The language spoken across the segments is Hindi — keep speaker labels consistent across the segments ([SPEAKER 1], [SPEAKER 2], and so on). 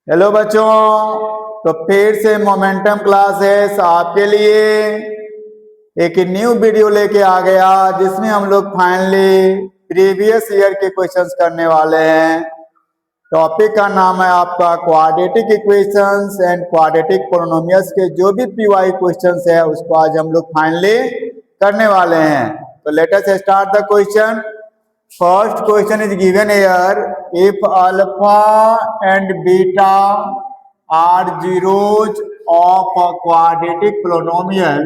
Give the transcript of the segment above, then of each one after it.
[SPEAKER 1] हेलो बच्चों, तो फिर से मोमेंटम क्लासेस आपके लिए एक न्यू वीडियो लेके आ गया जिसमें हम लोग फाइनली प्रीवियस ईयर के क्वेश्चंस करने वाले हैं। टॉपिक का नाम है आपका quadratic equations and quadratic polynomials के जो भी पीवाई क्वेश्चंस है उसको आज हम लोग फाइनली करने वाले हैं। तो let us start the question. First question is given here. If alpha and beta are zeros of a quadratic polynomial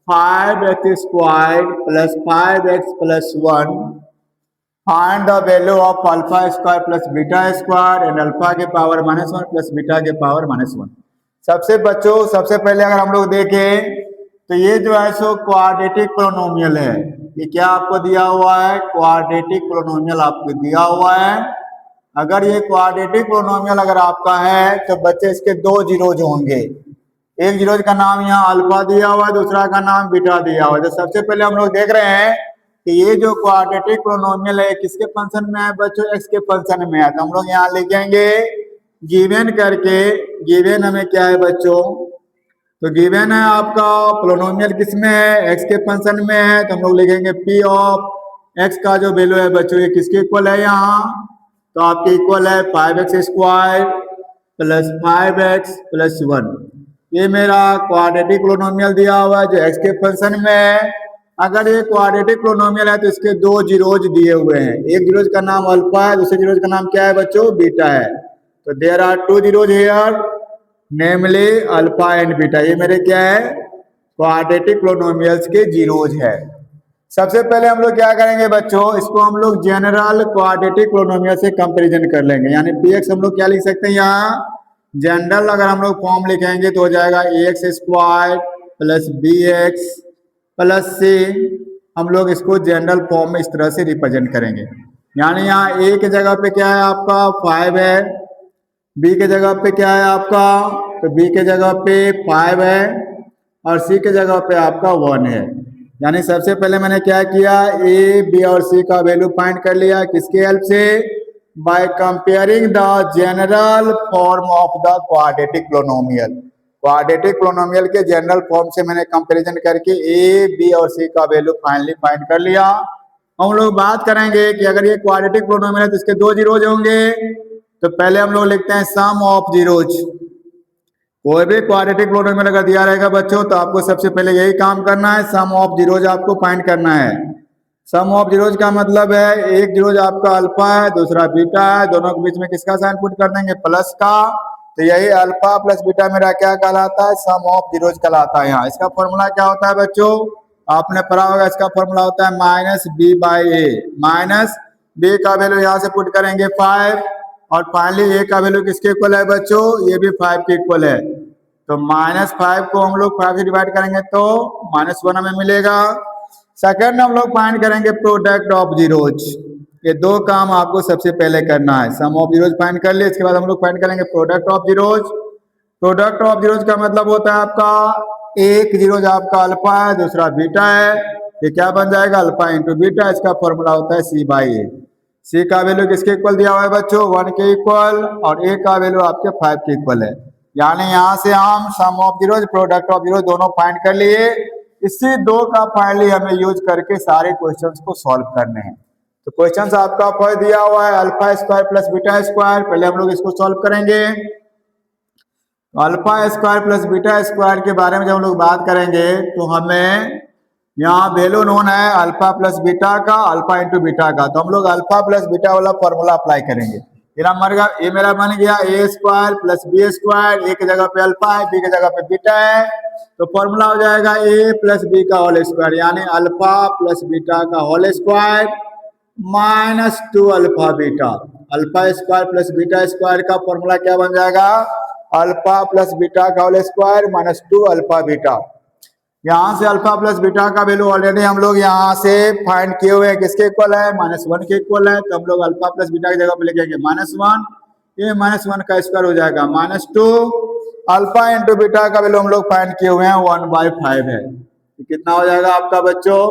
[SPEAKER 1] 5x squared plus 5x plus 1, find the value of alpha square plus beta square and alpha के पावर -1 plus beta के पावर -1। सबसे पहले अगर हम लोग देखें तो ये जो है सो क्वाड्रेटिक पोलिनोमियल है। ये क्या आपको दिया हुआ है? क्वाड्रेटिक पोलिनोमियल आपको दिया हुआ है। अगर ये क्वाड्रेटिक पोलिनोमियल अगर आपका है तो बच्चे इसके दो जीरोज होंगे। एक जीरोज का नाम यहाँ अल्फा दिया हुआ है, दूसरा का नाम बीटा दिया हुआ है। तो सबसे पहले हम लोग देख रहे हैं कि ये जो क्वाड्रेटिक पोलिनोमियल है किसके फंक्शन में है बच्चों? एक्स के फंक्शन में है। तो हम लोग यहाँ लिखेंगे गिवन करके। गिवन हमें क्या है बच्चों? तो गिवन है आपका पोलिनोमियल किस में है? एक्स के फंक्शन में है। तो हम लोग लिखेंगे पी ऑफ एक्स का जो वैल्यू है बच्चों ये किसके इक्वल है यहाँ? तो आपके इक्वल है 5x square plus 5x plus 1। ये मेरा क्वाड्रेटिक पोलिनोमियल दिया हुआ है जो एक्स के फंक्शन में है। अगर ये क्वाड्रेटिक पोलिनोमियल है तो इसके दो जीरोज दिए हुए हैं। एक जीरोज का नाम अल्फा है, दूसरे जीरोज का नाम क्या है बच्चों? बीटा है। तो there are two zeros here, namely alpha and beta. ये मेरे क्या है? क्वाड्रेटिक पोलिनोमियल्स के जीरोज है। सबसे पहले हम लोग क्या करेंगे बच्चों? इसको हम लोग जनरल क्वाड्रेटिक पोलिनोमियल से कंपैरिजन कर लेंगे। यानी px हम लोग क्या लिख सकते हैं यहाँ? जनरल अगर हम लोग फॉर्म लिखेंगे तो हो जाएगा ax square plus bx plus c। हम लोग इसको जनरल फॉर्म में इस तरह से रिप्रेजेंट करेंगे। यानी यहाँ a के जगह पे क्या है आपका 5 है, b के जगह पे क्या है आपका? तो b के जगह पे 5 है और c के जगह पे आपका 1 है। यानी सबसे पहले मैंने क्या किया? a, b और c का वैल्यू फाइंड कर लिया। किसके हेल्प से? By comparing the general form of the quadratic polynomial. Quadratic polynomial के जनरल फॉर्म से मैंने कंपैरिजन करके a, b और c का वैल्यू फाइनली फाइंड कर लिया। हम लोग बात करेंगे कि अगर ये क्वाड्रेटिक पोलिनोमियल है तो इसके दो जीरोज होंगे। तो पहले हम लोग लिखते हैं सम ऑफ जीरोज। कोई भी क्वाड्रेटिक पोलिनोमियल अगर दिया रहेगा बच्चों तो आपको सबसे पहले यही काम करना है, सम ऑफ जीरोज आपको फाइंड करना है। सम ऑफ जीरोज का मतलब है एक जीरोज आपका अल्फा है, दूसरा बीटा है, दोनों के बीच में किसका साइन पुट कर देंगे? प्लस का। तो यही अल्फा प्लस बीटा मेरा क्या कहलाता है? सम ऑफ जीरोज कहलाता है। यहाँ इसका फॉर्मूला क्या होता है बच्चों? आपने पढ़ा होगा, इसका फॉर्मूला होता है -b/a। माइनस b का वैल्यू यहाँ से पुट करेंगे 5 और फाइनली a का वैल्यू किसके इक्वल है बच्चों? ये भी 5 के इक्वल है। तो -5 को हम लोग 5 से डिवाइड करेंगे तो -1 हमें मिलेगा। सेकंड हम लोग फाइंड करेंगे प्रोडक्ट ऑफ जीरोज। ये दो काम आपको सबसे पहले करना है। सम ऑफ जीरोज फाइंड कर लिए, इसके बाद हम लोग फाइंड करेंगे product of zeros. Product of zeros का मतलब होता है आपका एक जीरोज आपका अल्फा है, दूसरा बीटा है। ये क्या बन जाएगा? Alpha into beta. इसका फॉर्मूला होता है c/a। c का वैल्यू किसके इक्वल दिया हुआ है बच्चों? 1 के इक्वल और a का वैल्यू आपके 5 के इक्वल है। यानी यहाँ से हम sum of zeros product of zeros दोनों फाइंड कर लिए। इसी दो का फाइनली हमें यूज करके सारे क्वेश्चंस को सॉल्व करने हैं। तो क्वेश्चंस आपका फर्स्ट दिया हुआ है alpha square plus beta square. पहले हम लोग इसको सॉल्व करेंगे। Alpha square plus beta square के बारे में जब हम लोग बात करेंगे तो हमें यहाँ वैल्यू नोन है अल्फा प्लस बीटा का, अल्फा इंटू बीटा का। तो हम लोग अल्फा प्लस बीटा वाला फॉर्मूला अप्लाई करेंगे। ये मेरा बन गया a square plus b square. a की जगह पे अल्फा है, b की जगह पे बीटा है। तो फॉर्मूला हो जाएगा a प्लस b का होल स्क्वायर। यानी अल्फा प्लस बीटा का whole square -2 alpha beta. Alpha square plus beta square का फॉर्मूला क्या बन जाएगा? अल्फा प्लस बीटा का होल स्क्वायर -2 अल्फा बीटा। यहाँ से अल्फा प्लस बीटा का वैल्यू ऑलरेडी हम लोग यहाँ से फाइंड किए हुए हैं। किसके इक्वल है? -1 के इक्वल है। तो हम लोग अल्फा प्लस बीटा की जगह पे लिखेंगे -1। ये -1 का स्क्वायर हो जाएगा -2। अल्फा इंटू बीटा का वैल्यू हम लोग फाइंड किए हुए हैं 1/5 है। तो कितना हो जाएगा आपका बच्चों?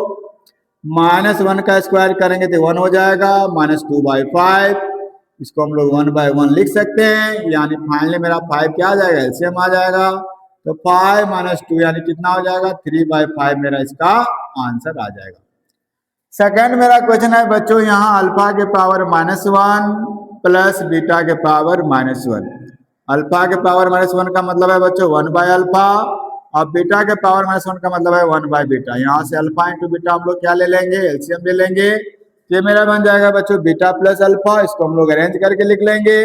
[SPEAKER 1] -1 का स्क्वायर करेंगे तो 1 हो जाएगा, -2/5 इसको हम लोग 1/1 लिख सकते हैं, यानी फाइनली मेरा 5 क्या आ जाएगा, एलसीएम आ जाएगा। तो 5 - 2 यानी कितना हो जाएगा, 3/5 मेरा इसका आंसर आ जाएगा। सेकंड मेरा क्वेश्चन है बच्चों, यहाँ अल्फा के पावर -1 प्लस बीटा के पावर -1। अल्फा के पावर -1 का मतलब है बच्चों 1/अल्फा, और बीटा के पावर -1 का मतलब है 1/बीटा। यहाँ से अल्फा इंटू बीटा हम लोग क्या ले लेंगे, एलसीएम ले लेंगे। ये मेरा बन जाएगा बच्चों बीटा प्लस अल्फा, इसको हम लोग अरेंज करके लिख लेंगे,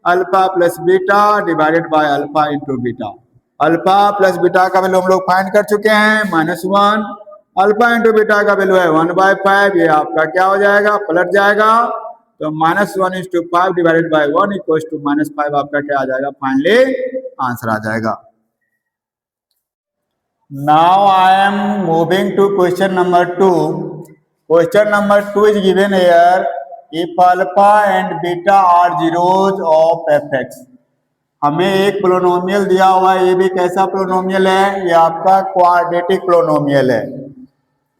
[SPEAKER 1] alpha plus beta divided by alpha into beta. Alpha plus beta का वैल्यू हम लोग फाइंड कर चुके हैं -1, अल्फा इंटू बीटा का वैल्यू है 1/5, ये आपका क्या हो जाएगा, पलट जाएगा। तो -1/5 डिवाइडेड बाय 1 इक्वल्स टू -5 आपका क्या आ जाएगा, फाइनली आंसर आ जाएगा। Now I am moving to question number 2। Question number 2 is given here, if alpha and beta are zeros of fx। हमें एक पोलिनोमियल दिया हुआ है, ये भी कैसा पोलिनोमियल है, ये आपका क्वाड्रेटिक पोलिनोमियल है।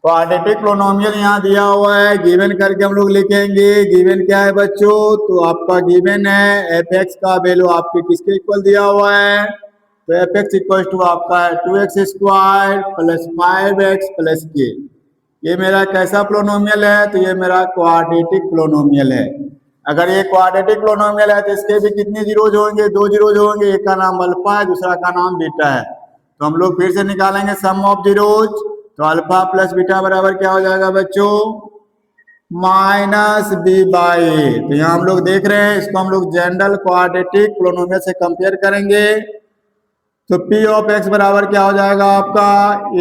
[SPEAKER 1] क्वाड्रेटिक पोलिनोमियल यहाँ दिया हुआ है, गिवन करके हम लोग लिखेंगे। गिवन क्या है बच्चों, तो आपका गिवन है fx का वैल्यू आपके किसके इक्वल दिया हुआ है, तो fx इक्वल टू आपका है 2x² plus 5x plus k। ये मेरा कैसा पोलिनोमियल है, तो ये मेरा क्वाड्रेटिक पोलिनोमियल है। अगर ये क्वाड्रेटिक पोलिनोमियल है तो इसके भी कितने जीरोज होंगे, 2 जीरोज होंगे, एक का नाम अल्फा है, दूसरा का नाम बीटा है। तो हम लोग फिर से निकालेंगे सम ऑफ जीरोज। तो अल्फा प्लस बीटा बराबर क्या हो जाएगा बच्चों, -b/a। तो यहाँ हम लोग देख रहे हैं, इसको हम लोग जनरल क्वाड्रेटिक पोलिनोमियल से कंपेयर करेंगे। तो p ऑफ x बराबर क्या हो जाएगा आपका,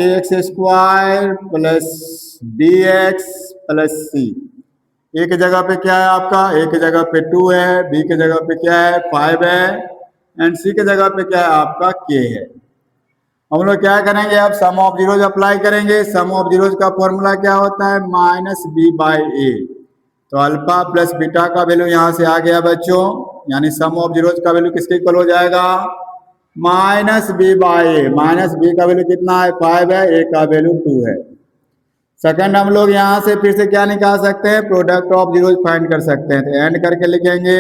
[SPEAKER 1] ax² plus bx plus c। a की जगह पे क्या है आपका, a की जगह पे 2 है, b की जगह पे क्या है 5 है, एंड c की जगह पे क्या है आपका k है। हम लोग क्या करेंगे, अब सम ऑफ जीरोज अप्लाई करेंगे। सम ऑफ जीरोज का फॉर्मूला क्या होता है, -b/a। तो अल्फा प्लस बीटा का वैल्यू यहाँ से आ गया बच्चों, यानी सम ऑफ जीरोज का वैल्यू किसके इक्वल हो जाएगा, -b/a। -b का वैल्यू कितना है, 5 है, a का वैल्यू 2 है। सेकंड हम लोग यहाँ से फिर से क्या निकाल सकते हैं, प्रोडक्ट ऑफ जीरोज फाइंड कर सकते हैं। तो एंड करके लिखेंगे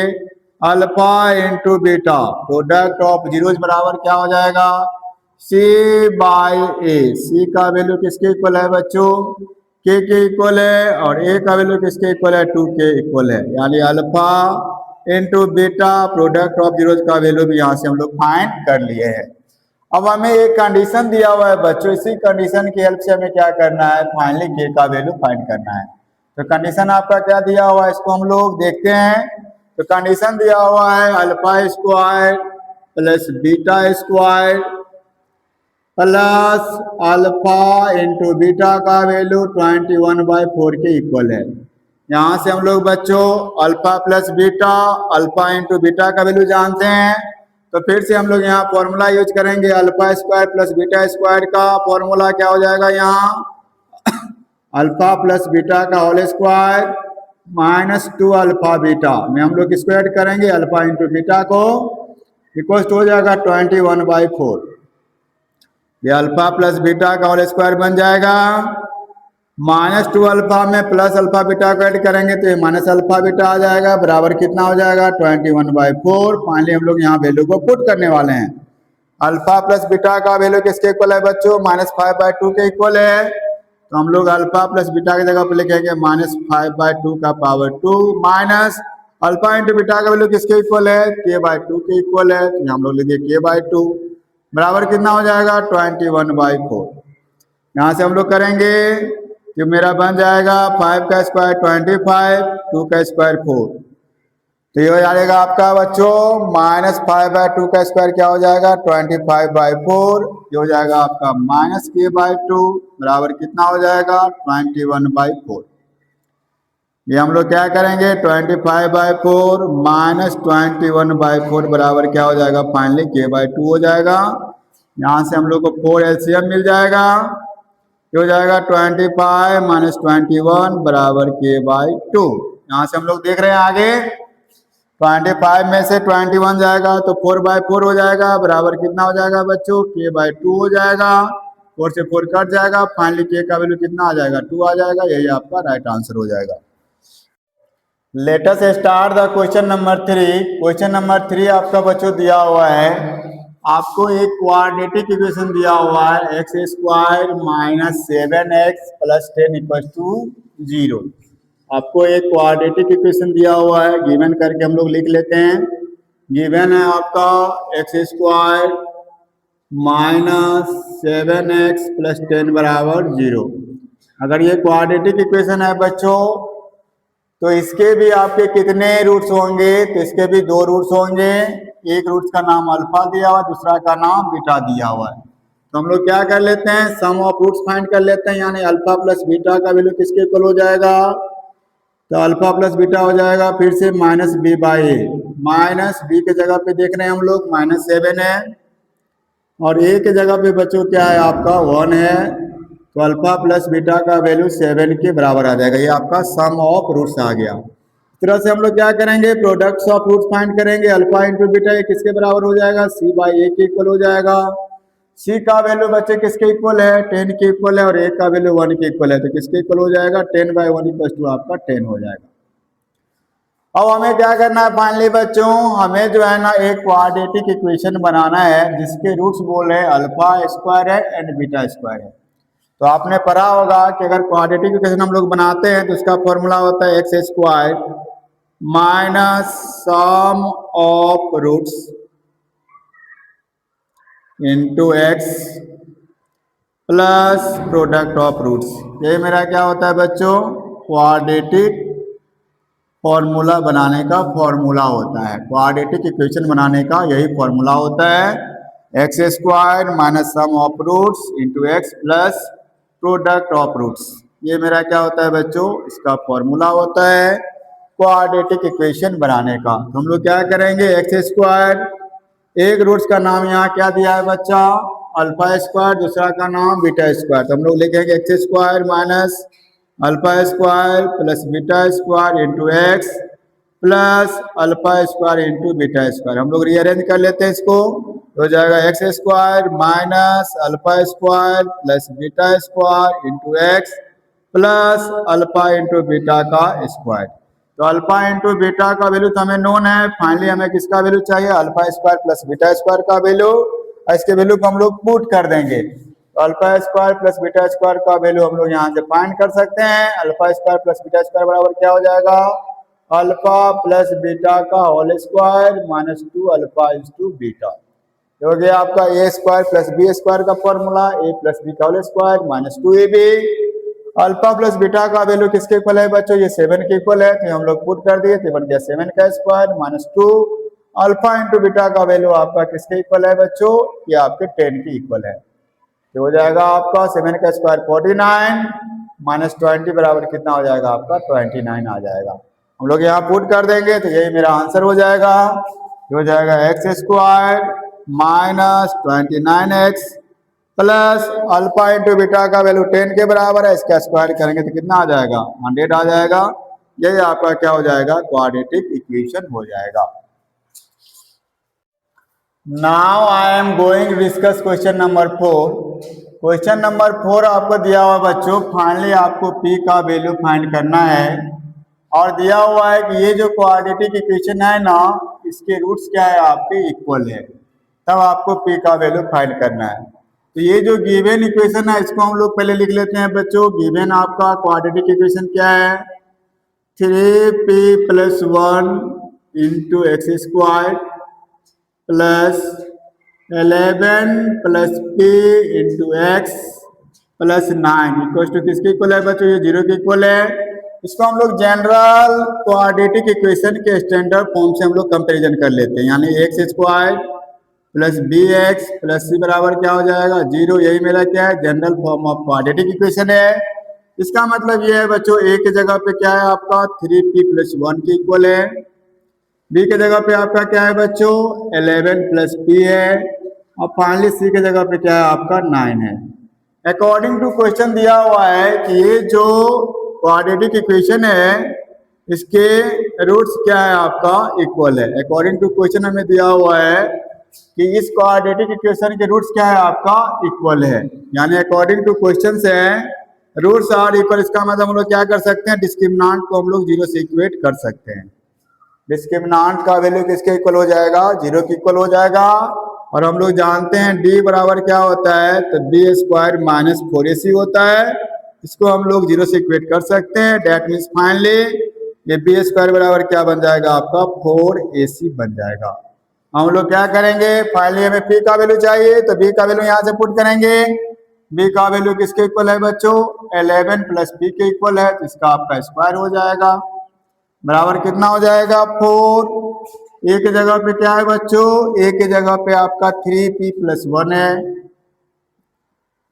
[SPEAKER 1] alpha into beta, product of zeros बराबर क्या हो जाएगा, c/a। c का वैल्यू किसके इक्वल है बच्चों, k के इक्वल है, और a का वैल्यू किसके इक्वल है, 2 के इक्वल है, यानी alpha into beta product of zeros का वैल्यू भी यहाँ से हम लोग फाइंड कर लिए हैं। अब हमें एक कंडीशन दिया हुआ है बच्चों, इसी कंडीशन की हेल्प से हमें क्या करना है, फाइनली k का वैल्यू फाइंड करना है। तो कंडीशन आपका क्या दिया हुआ है, इसको हम लोग देखते हैं। तो कंडीशन दिया हुआ है alpha plus beta plus alpha into beta का वैल्यू 21/4 के इक्वल है। यहाँ से हम लोग बच्चों alpha plus beta, alpha into beta का वैल्यू जानते हैं। तो फिर से हम लोग यहाँ फॉर्मूला यूज करेंगे, अल्फा² प्लस बीटा² का फॉर्मूला क्या हो जाएगा, यहाँ अल्फा प्लस बीटा का होल स्क्वायर -2 अल्फा बीटा में हम लोग इसको ऐड करेंगे, अल्फा इंटू बीटा को इक्वल हो जाएगा 21/4। ये अल्फा प्लस बीटा का होल स्क्वायर बन जाएगा। -2 अल्फा में प्लस अल्फा बीटा को ऐड करेंगे तो ये माइनस अल्फा बीटा आ जाएगा, बराबर कितना हो जाएगा 21/4। फाइनली हम लोग यहाँ वैल्यू को पुट करने वाले हैं। अल्फा प्लस बीटा का वैल्यू किसके इक्वल है बच्चों, -5/2 के इक्वल है। तो हम लोग अल्फा प्लस बीटा की जगह पर लिखेंगे -5/2 का power 2 minus alpha into beta का वैल्यू किसके इक्वल है, k/2 के इक्वल है। तो हम लोग लिखे k/2 बराबर कितना हो जाएगा 21/4। यहाँ से हम लोग करेंगे तो मेरा बन जाएगा 5 का स्क्वायर 25, 2 का स्क्वायर 4। तो ये हो जाएगा आपका बच्चों -5/2 का स्क्वायर क्या हो जाएगा 25/4। ये हो जाएगा आपका -k/2 बराबर कितना हो जाएगा 21/4। ये हम लोग क्या करेंगे 25/4 -21/4 बराबर क्या हो जाएगा, फाइनली k/2 हो जाएगा। यहाँ से हम लोग को 4 एलसीएम मिल जाएगा, ये हो जाएगा 25 - 21 बराबर k/2। यहाँ से हम लोग देख रहे हैं आगे 25 में से 21 जाएगा तो 4/4 हो जाएगा, बराबर कितना हो जाएगा बच्चों k/2 हो जाएगा। 4 से 4 कट जाएगा, फाइनली k का वैल्यू कितना आ जाएगा 2 आ जाएगा। यही आपका राइट आंसर हो जाएगा। Let us start the question number 3। Question number 3 आपका बच्चों दिया हुआ है, आपको एक क्वाड्रेटिक इक्वेशन दिया हुआ है x square minus 7x plus 10 equal to 0। आपको एक क्वाड्रेटिक इक्वेशन दिया हुआ है, गिवन करके हम लोग लिख लेते हैं। गिवन है आपका x square minus 7x plus 10 बराबर 0। अगर ये क्वाड्रेटिक इक्वेशन है बच्चों तो इसके भी आपके कितने रूट्स होंगे, तो इसके भी 2 रूट्स होंगे। एक रूट्स का नाम अल्फा दिया हुआ है, दूसरा का नाम बीटा दिया हुआ है। तो हम लोग क्या कर लेते हैं, सम ऑफ रूट्स फाइंड कर लेते हैं, यानी अल्फा प्लस बीटा का वैल्यू किसके इक्वल हो जाएगा, तो अल्फा प्लस बीटा हो जाएगा फिर से minus b by a. Minus b के जगह पे देख रहे हैं हम लोग -7 है, और ए के जगह पे बच्चों क्या है आपका 1 है, तो अल्फा प्लस बीटा का वैल्यू 7 के बराबर आ जाएगा। ये आपका सम ऑफ रूट्स आ गया। इस तरह से हम लोग क्या करेंगे, प्रोडक्ट्स ऑफ रूट्स फाइंड करेंगे। अल्फा इंटू बीटा ये किसके बराबर हो जाएगा, सी बाई ए के इक्वल हो जाएगा। सी का वैल्यू बच्चे किसके इक्वल है, 10 के इक्वल है, और ए का वैल्यू 1 के इक्वल है, तो किसके इक्वल हो जाएगा, 10 बाई 1 इक्वल टू आपका 10 हो जाएगा। अब हमें क्या करना है फाइनली बच्चों, हमें जो है ना एक क्वाड्रेटिक इक्वेशन बनाना है जिसके रूट्स बोल रहे हैं अल्फा स्क्वायर है एंड बीटा स्क्वायर है। तो आपने पढ़ा होगा कि अगर क्वाड्रेटिक इक्वेशन हम लोग बनाते हैं तो उसका फॉर्मूला होता है x square minus sum of roots into x plus product of roots. ये मेरा क्या होता है बच्चों, क्वाड्रेटिक फॉर्मूला बनाने का फॉर्मूला होता है। क्वाड्रेटिक इक्वेशन बनाने का यही फॉर्मूला होता है, x square minus sum of roots into x plus product of roots. ये मेरा क्या होता है बच्चों, इसका फॉर्मूला होता है क्वाड्रेटिक इक्वेशन बनाने का। तो हम लोग क्या करेंगे, एक्स स्क्वायर, एक रूट्स का नाम यहाँ क्या दिया है बच्चा, अल्फा स्क्वायर, दूसरा का नाम बीटा स्क्वायर। तो हम लोग लिखेंगे x square minus alpha square plus beta square into x plus alpha square into beta square. हम लोग रीअरेंज कर लेते हैं इसको, हो जाएगा x square minus alpha square plus beta square into x plus alpha into beta का स्क्वायर। तो अल्फा इंटू बीटा का वैल्यू तो हमें नोन है, फाइनली हमें किसका वैल्यू चाहिए, alpha square plus beta square का वैल्यू। इसके वैल्यू को हम लोग पुट कर देंगे, तो alpha square plus beta square का वैल्यू हम लोग यहाँ से फाइंड कर सकते हैं। Alpha square plus beta square बराबर क्या हो जाएगा, अल्फा प्लस बीटा का whole square minus 2 alpha into beta. हो गया आपका a square plus b square का फॉर्मूला, ए प्लस बी का whole square minus 2ab। Alpha plus beta का वैल्यू किसके इक्वल है बच्चों, ये 7 के इक्वल है, तो हम लोग पुट कर दिए, तो बन गया 7 का square minus 2 alpha into beta का वैल्यू आपका किसके इक्वल है बच्चों, ये आपके 10 के इक्वल है। तो हो जाएगा आपका 7 का स्क्वायर 49 माइनस 20 बराबर कितना हो जाएगा आपका 29 आ जाएगा। हम लोग यहाँ पुट कर देंगे तो यही मेरा आंसर हो जाएगा। हो जाएगा x square minus 29x plus alpha into beta का वैल्यू 10 के बराबर है, इसका स्क्वायर करेंगे तो कितना आ जाएगा 100 आ जाएगा। यही आपका क्या हो जाएगा, क्वाड्रेटिक इक्वेशन हो जाएगा। Now I am going to discuss question number 4। Question number 4 आपको दिया हुआ बच्चों, फाइनली आपको p का वैल्यू फाइंड करना है, और दिया हुआ है कि ये जो क्वाड्रेटिक इक्वेशन है ना, इसके रूट्स क्या है आपके इक्वल है, तब आपको p का वैल्यू फाइंड करना है। तो ये जो गिवन इक्वेशन है इसको हम लोग पहले लिख लेते हैं बच्चों। गिवन आपका क्वाड्रेटिक इक्वेशन क्या है, 3p plus 1 into x square plus 11 plus p into x plus 9 equal to किसके इक्वल है बच्चों, ये 0 के इक्वल है। इसको हम लोग जनरल क्वाड्रेटिक इक्वेशन के स्टैंडर्ड फॉर्म से हम लोग कंपैरिजन कर लेते हैं, यानी x square plus b x plus c बराबर क्या हो जाएगा 0। यही मेरा क्या है, general form of quadratic equation है। इसका मतलब ये है बच्चों, ए के जगह पे क्या है आपका 3p प्लस 1 के इक्वल है, बी के जगह पे आपका क्या है बच्चों 11 प्लस p है, और फाइनली सी के जगह पे क्या है आपका 9 है। अकॉर्डिंग टू क्वेश्चन दिया हुआ है कि ये जो क्वाड्रेटिक इक्वेशन है इसके रूट्स क्या है आपका इक्वल है। अकॉर्डिंग टू क्वेश्चन हमें दिया हुआ है कि इस क्वाड्रेटिक इक्वेशन के रूट्स क्या है आपका इक्वल है, यानी अकॉर्डिंग टू क्वेश्चन है रूट्स आर इक्वल, इसका मतलब हम लोग क्या कर सकते हैं, डिस्क्रिमिनांट को हम लोग जीरो से इक्वेट कर सकते हैं। डिस्क्रिमिनांट का वैल्यू किसके इक्वल हो जाएगा, जीरो के इक्वल हो जाएगा। और हम लोग जानते हैं डी बराबर क्या होता है, तो बी स्क्वायर माइनस 4ac होता है। इसको हम लोग जीरो से इक्वेट कर सकते हैं। डेट मीन्स फाइनली ये बी स्क्वायर बराबर क्या बन जाएगा आपका 4ac बन जाएगा। हम लोग क्या करेंगे, फाइनली हमें पी का वैल्यू चाहिए, तो बी का वैल्यू यहाँ से पुट करेंगे। बी का वैल्यू किसके इक्वल है बच्चों, 11 प्लस पी के इक्वल है, तो इसका आपका स्क्वायर हो जाएगा बराबर कितना हो जाएगा 4। ए की जगह पे क्या है बच्चों, ए की जगह पे आपका 3p प्लस 1 है,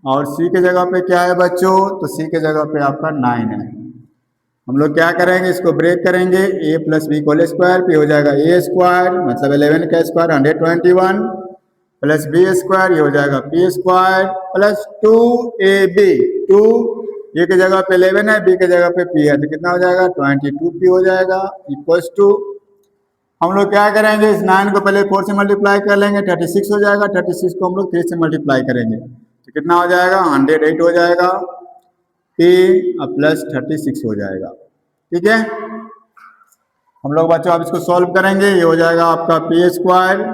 [SPEAKER 1] और सी के जगह पे क्या है बच्चों, तो सी के जगह पे आपका 9 है। हम लोग क्या करेंगे, इसको ब्रेक करेंगे, ए प्लस बी होल स्क्वायर पे हो जाएगा ए स्क्वायर, मतलब 11 का स्क्वायर 121 प्लस बी स्क्वायर, ये हो जाएगा पी स्क्वायर प्लस 2ab। 2 ए की जगह पे 11 है, बी की जगह पे पी है, तो कितना हो जाएगा 22p हो जाएगा इक्वल्स टू। हम लोग क्या करेंगे, इस 9 को पहले 4 से मल्टीप्लाई कर लेंगे, 36 हो जाएगा। 36 को हम लोग 3 से मल्टीप्लाई करेंगे तो कितना हो जाएगा 108 हो जाएगा, p प्लस 36 हो जाएगा। ठीक है, हम लोग बच्चों अब इसको सॉल्व करेंगे, ये हो जाएगा आपका पी स्क्वायर,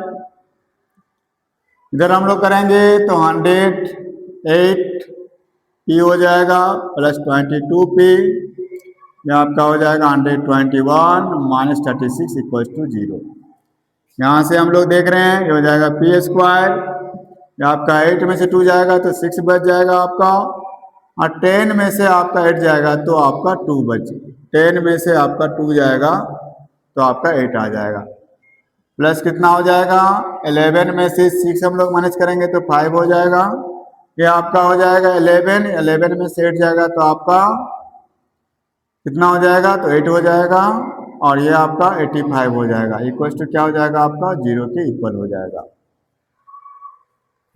[SPEAKER 1] इधर हम लोग करेंगे तो 108 p हो जाएगा प्लस 22p, यह आपका हो जाएगा 121 माइनस 36 इक्वल टू 0। यहाँ से हम लोग देख रहे हैं ये हो जाएगा पी स्क्वायर, ये आपका 8 में से 2 जाएगा तो 6 बच जाएगा आपका, और 10 में से आपका 8 जाएगा तो आपका 2 बच, 10 में से आपका 2 जाएगा तो आपका 8 आ जाएगा। प्लस कितना हो जाएगा, 11 में से 6 हम लोग माइनस करेंगे तो 5 हो जाएगा, ये आपका हो जाएगा 11 में से 8 जाएगा तो आपका कितना हो जाएगा, तो 8 हो जाएगा, और ये आपका 85 हो जाएगा इक्वल टू क्या हो जाएगा आपका 0 के इक्वल हो जाएगा,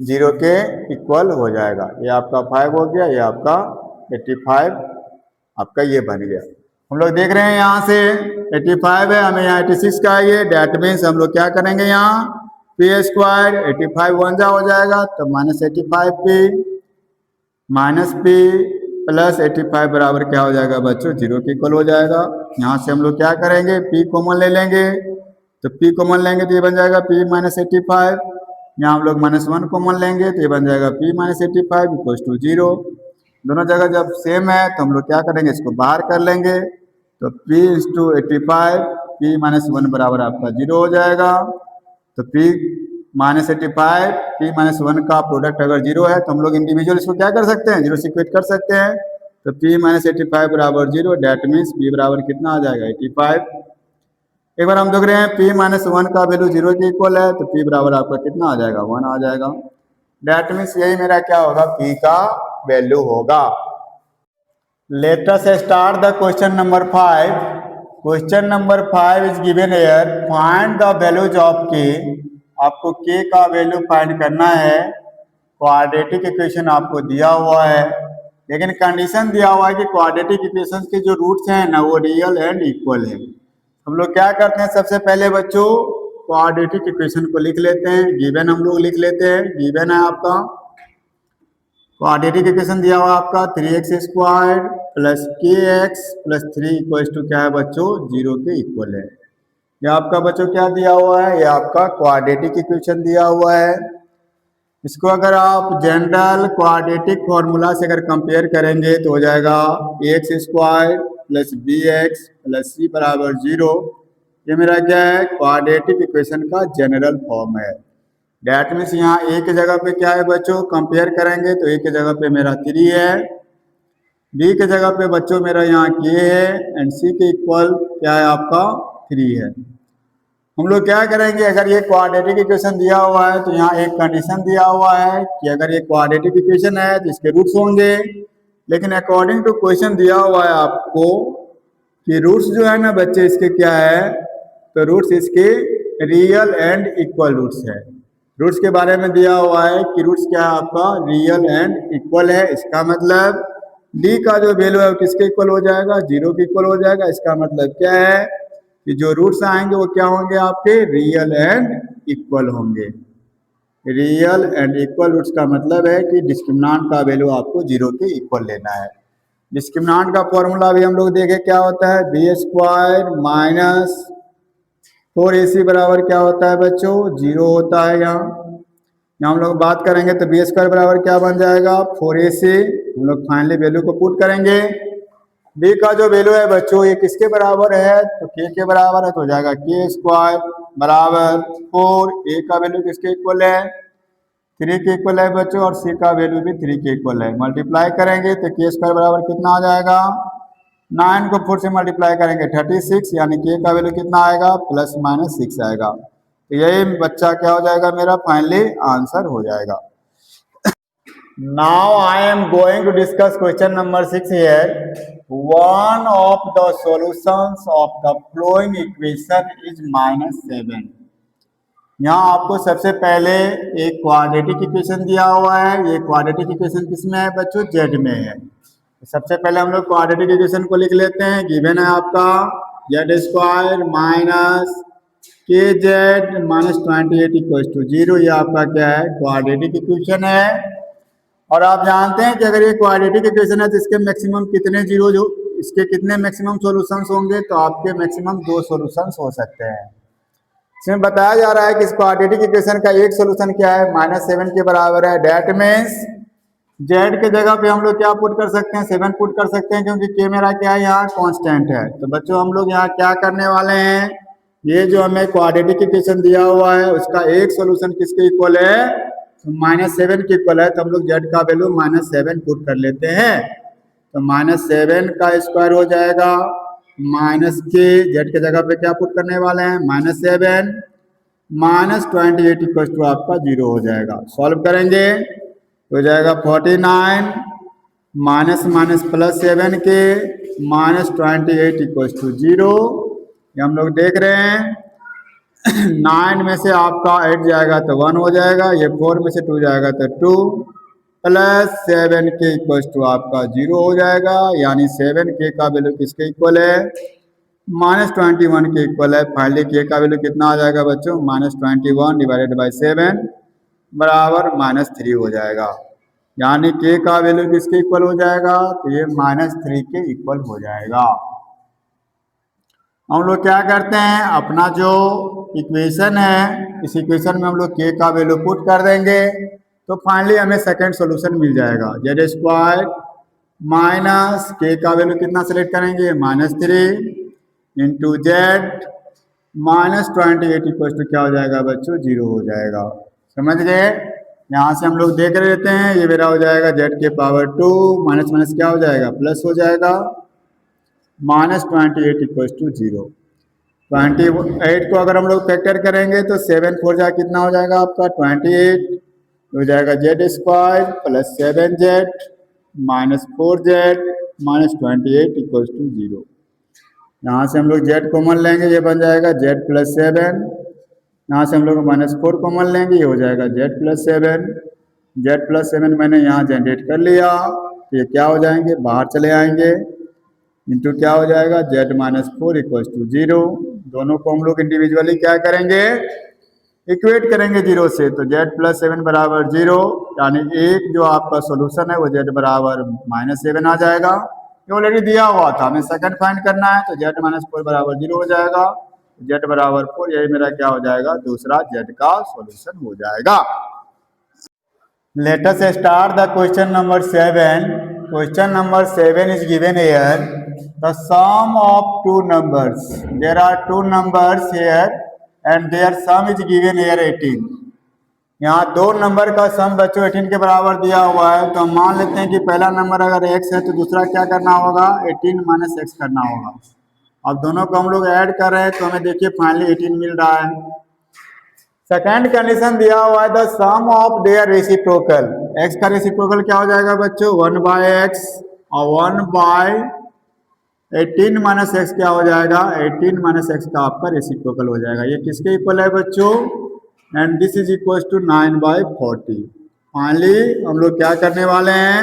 [SPEAKER 1] 0 के इक्वल हो जाएगा। ये आपका 5 हो गया, ये आपका 85 आपका ये बन गया। हम लोग देख रहे हैं यहाँ से 85 है, हमें यहाँ 86 का है, ये डेट मीन्स हम लोग क्या करेंगे यहाँ पी स्क्वायर 85 1 जा हो जाएगा, तो minus 85p minus p plus 85 बराबर क्या हो जाएगा बच्चों 0 के इक्वल हो जाएगा। यहाँ से हम लोग क्या करेंगे, p कॉमन ले लेंगे, तो p कॉमन लेंगे तो ये बन जाएगा p माइनस 85, यहाँ हम लोग -1 कॉमन लेंगे तो ये बन जाएगा p माइनस 85 इक्वल टू 0। दोनों जगह जब सेम है तो हम लोग क्या करेंगे, इसको बाहर कर लेंगे, तो p इंटू 85 p माइनस 1 बराबर आपका 0 हो जाएगा, तो p माइनस 85 p माइनस 1 का प्रोडक्ट अगर 0 है तो हम लोग इंडिविजुअल इसको क्या कर सकते हैं, 0 से इक्वेट कर सकते हैं, तो p माइनस 85 बराबर 0, डेट मीन्स p बराबर कितना आ जाएगा 85। एक बार हम देख रहे हैं p माइनस 1 का वैल्यू 0 के इक्वल है, तो p बराबर आपका कितना आ जाएगा 1 आ जाएगा, डेट मीन्स यही मेरा क्या होगा p का वैल्यू होगा। Let us start the question number 5। Question number 5 is given here, find the values of k। आपको k का वैल्यू फाइंड करना है, क्वाड्रेटिक इक्वेशन आपको दिया हुआ है, लेकिन कंडीशन दिया हुआ है कि क्वाड्रेटिक इक्वेशन के जो रूट्स हैं ना वो रियल एंड इक्वल है। हम लोग क्या करते हैं, सबसे पहले बच्चों क्वाड्रेटिक इक्वेशन को लिख लेते हैं, गिवन हम लोग लिख लेते हैं, गिवन है आपका क्वाड्रेटिक इक्वेशन दिया हुआ आपका 3x square plus kx plus 3 equal to क्या है बच्चों 0 के इक्वल है। ये आपका बच्चों क्या दिया हुआ है, ये आपका क्वाड्रेटिक इक्वेशन दिया हुआ है। इसको अगर आप जनरल क्वाड्रेटिक फॉर्मूला से अगर कंपेयर करेंगे तो हो जाएगा ax square plus bx plus c बराबर 0। ये मेरा क्या है, क्वाड्रेटिक इक्वेशन का जनरल फॉर्म है। डेट मीन्स यहाँ a की जगह पे क्या है बच्चों, कंपेयर करेंगे तो a की जगह पे मेरा 3 है, b की जगह पे बच्चों मेरा यहाँ k है, एंड c के इक्वल क्या है आपका 3 है। हम लोग क्या करेंगे, अगर ये क्वाड्रेटिक इक्वेशन दिया हुआ है तो यहाँ एक कंडीशन दिया हुआ है कि अगर ये क्वाड्रेटिक इक्वेशन है तो इसके रूट्स होंगे, लेकिन अकॉर्डिंग टू क्वेश्चन दिया हुआ है आपको कि रूट्स जो है ना बच्चे इसके क्या है, तो रूट्स इसके रियल एंड इक्वल रूट्स है। रूट्स के बारे में दिया हुआ है कि रूट्स क्या है आपका रियल एंड इक्वल है, इसका मतलब d का जो वैल्यू है वो किसके इक्वल हो जाएगा 0 के इक्वल हो जाएगा। इसका मतलब क्या है कि जो रूट्स आएंगे वो क्या होंगे आपके रियल एंड इक्वल होंगे। रियल एंड इक्वल रूट्स का मतलब है कि डिस्क्रिमिनेंट का वैल्यू आपको 0 के इक्वल लेना है। डिस्क्रिमिनेंट का फॉर्मूला भी हम लोग देखे क्या होता है, बी स्क्वायर माइनस 4ac बराबर क्या होता है बच्चों, 0 होता है। यहाँ हम लोग बात करेंगे तो बी स्क्वायर बराबर क्या बन जाएगा, 4ac। हम लोग फाइनली वैल्यू को पुट करेंगे। बी का जो वैल्यू है बच्चों ये किसके बराबर है, तो के बराबर है, तो हो जाएगा के स्क्वायर बराबर 4। ए का वैल्यू किसके इक्वल है, 3 के इक्वल है बच्चों, और सी का वैल्यू भी 3 के इक्वल है। मल्टीप्लाई करेंगे तो के स्क्वायर बराबर कितना आ जाएगा, 9 को 4 से मल्टीप्लाई करेंगे 36, यानी के का वैल्यू कितना आएगा, प्लस माइनस 6 आएगा। तो यही बच्चा क्या हो जाएगा मेरा, फाइनली आंसर हो जाएगा। Now I am going to discuss question number 6 here. One of the solutions of the following equation is -7. यहाँ आपको सबसे पहले एक क्वाड्रेटिक इक्वेशन दिया हुआ है। ये क्वाड्रेटिक इक्वेशन किसमें है बच्चों, जेड में है। सबसे पहले हम लोग क्वाड्रेटिक इक्वेशन को लिख लेते हैं। गिवन है आपका जेड स्क्वायर माइनस के जेड माइनस 28 इक्वल टू 0। ये आपका क्या है, क्वाड्रेटिक इक्वेशन है। और आप जानते हैं कि अगर ये क्वाड्रेटिक इक्वेशन है तो इसके मैक्सिमम कितने जीरो, जो इसके कितने मैक्सिमम सॉल्यूशंस होंगे, तो आपके मैक्सिमम 2 सॉल्यूशंस हो सकते हैं। इसमें बताया जा रहा है कि इस क्वाड्रेटिक इक्वेशन का एक सॉल्यूशन क्या है, -7 के बराबर है। डेट मीन्स जेड के जगह पे हम लोग क्या पुट कर सकते हैं, 7 पुट कर सकते हैं, क्योंकि के मेरा क्या है यहाँ कांस्टेंट है। तो बच्चों हम लोग यहाँ क्या करने वाले हैं, ये जो हमें क्वाड्रेटिक इक्वेशन दिया हुआ है उसका एक सॉल्यूशन किसके इक्वल है, -7 के इक्वल है। तो हम लोग जेड का वैल्यू -7 पुट कर लेते हैं। तो -7 का स्क्वायर हो जाएगा माइनस के, जेड के जगह पे क्या पुट करने वाले हैं, -7 माइनस 28 इक्वल टू आपका 0 हो जाएगा। सॉल्व करेंगे हो जाएगा 49 माइनस माइनस प्लस 7 के माइनस 28 इक्वल टू 0। ये हम लोग देख रहे हैं 9 में से आपका 8 जाएगा तो 1 हो जाएगा, ये 4 में से 2 जाएगा तो 2 प्लस 7 के इक्वल टू आपका 0 हो जाएगा। यानी 7 के का वैल्यू किसके इक्वल है, -21 के इक्वल है। फाइनली के का वैल्यू कितना आ जाएगा बच्चों, -21 डिवाइडेड बाई 7 बराबर -3 हो जाएगा। यानी के का वैल्यू किसके इक्वल हो जाएगा, तो ये -3 के इक्वल हो जाएगा। हम लोग क्या करते हैं, अपना जो इक्वेशन है इस इक्वेशन में हम लोग के का वैल्यू पुट कर देंगे, तो फाइनली हमें सेकंड सॉल्यूशन मिल जाएगा। जेड स्क्वायर माइनस के का वैल्यू कितना सेलेक्ट करेंगे, -3 इंटू जेड -28 इक्वल टू क्या हो जाएगा बच्चों, 0 हो जाएगा। समझ गए। यहाँ से हम लोग देख लेते हैं, ये मेरा हो जाएगा जेड के पावर 2 माइनस माइनस क्या हो जाएगा, प्लस हो जाएगा, -28 इक्वल टू 0। 28 को अगर हम लोग फैक्टर करेंगे तो 7 4 जा कितना हो जाएगा आपका 28 हो जाएगा। Z square plus 7z -4z -28 equal to 0। यहाँ से हम लोग z कॉमन लेंगे, ये बन जाएगा z प्लस 7। यहाँ से हम लोग -4 कॉमन लेंगे, ये हो जाएगा z प्लस 7। z प्लस 7 मैंने यहाँ जनरेट कर लिया, तो ये क्या हो जाएंगे, बाहर चले आएंगे, इंटू क्या हो जाएगा z -4 इक्वल टू 0। दोनों को हम लोग इंडिविजुअली क्या करेंगे, इक्वेट करेंगे 0 से। तो z प्लस 7 बराबर 0, यानी एक जो आपका सोल्यूशन है वो z बराबर -7 आ जाएगा। ये ऑलरेडी दिया हुआ था, हमें सेकंड फाइंड करना है, तो z -4 बराबर 0 हो जाएगा। z बराबर 4, यही मेरा क्या हो जाएगा, दूसरा z का सॉल्यूशन हो जाएगा। Let us start the question number 7। Question number 7 is given here. The sum of two numbers. There are two numbers here and their sum is given here 18. यहाँ दो नंबर का सम बच्चों 18 के बराबर दिया हुआ है। तो हम मान लेते हैं कि पहला नंबर अगर x है तो दूसरा क्या करना होगा, 18 माइनस x करना होगा। अब दोनों को हम लोग ऐड कर रहे हैं तो हमें देखिए फाइनली 18 मिल रहा है। सेकेंड कंडीशन दिया हुआ है the sum of their reciprocal. x का रेसिप्रोकल क्या हो जाएगा बच्चों, 1/x और 1/18 माइनस एक्स क्या हो जाएगा, 18 माइनस एक्स का आपका रेसिप्रोकल हो जाएगा। ये किसके इक्वल है बच्चों, and this is equal to 9/40। Finally हम लोग क्या करने वाले हैं,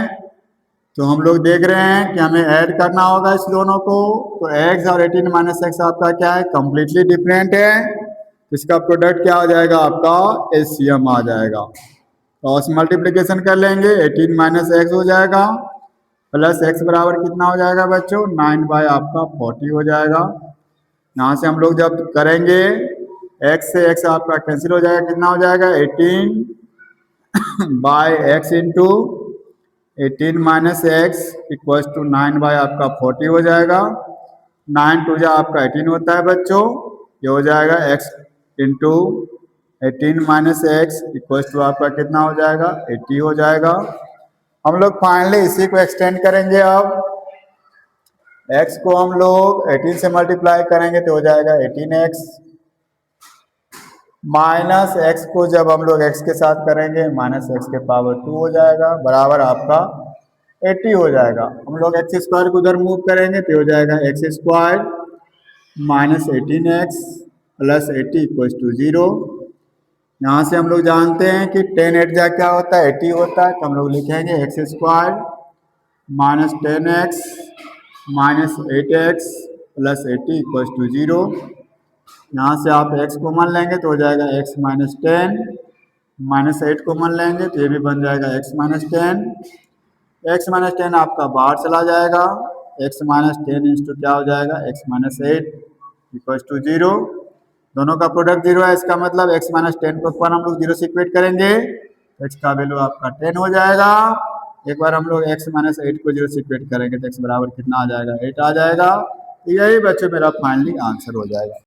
[SPEAKER 1] तो हम लोग देख रहे हैं कि हमें ऐड करना होगा इस दोनों को। तो x और 18 माइनस एक्स आपका क्या है, कम्प्लीटली डिफरेंट है। तो इसका प्रोडक्ट क्या हो जाएगा, आपका एलसीएम आ जाएगा। क्रॉस मल्टीप्लीकेशन कर लेंगे, 18 माइनस एक्स हो जाएगा प्लस एक्स बराबर कितना हो जाएगा बच्चों, 9 बाय आपका 40 हो जाएगा। यहाँ से हम लोग जब करेंगे x से x आपका कैंसिल हो जाएगा, कितना हो जाएगा 18 by x into 18 minus x equals to 9 by आपका 40 हो जाएगा। 9 टू जा आपका 18 होता है बच्चों, ये हो जाएगा x into 18 minus x equals to आपका कितना हो जाएगा 80 हो जाएगा। हम लोग फाइनली इसी को एक्सटेंड करेंगे। अब x को हम लोग 18 से मल्टीप्लाई करेंगे तो हो जाएगा 18x माइनस x को जब हम लोग x के साथ करेंगे माइनस x के पावर 2 हो जाएगा बराबर आपका 80 हो जाएगा। हम लोग x स्क्वायर को उधर मूव करेंगे तो हो जाएगा x square minus 18x plus 80 equals to 0। यहाँ से हम लोग जानते हैं कि 10 8 जा क्या होता है 80 होता है, तो हम लोग लिखेंगे x square minus 10x minus 8x plus 80 equals to 0। यहाँ से आप x कॉमन लेंगे तो हो जाएगा x माइनस 10 माइनस 8 कॉमन लेंगे तो ये भी बन जाएगा x माइनस 10। x माइनस 10 आपका बाहर चला जाएगा, x माइनस 10 इंटू क्या हो जाएगा x माइनस 8 इक्वल्स टू 0। दोनों का प्रोडक्ट 0 है, इसका मतलब x माइनस 10 को हम लोग 0 से इक्वेट करेंगे, x का वैल्यू आपका 10 हो जाएगा। एक बार हम लोग x माइनस 8 को 0 से इक्वेट करेंगे तो x बराबर कितना आ जाएगा 8 आ जाएगा। यही बच्चों मेरा फाइनली आंसर हो जाएगा।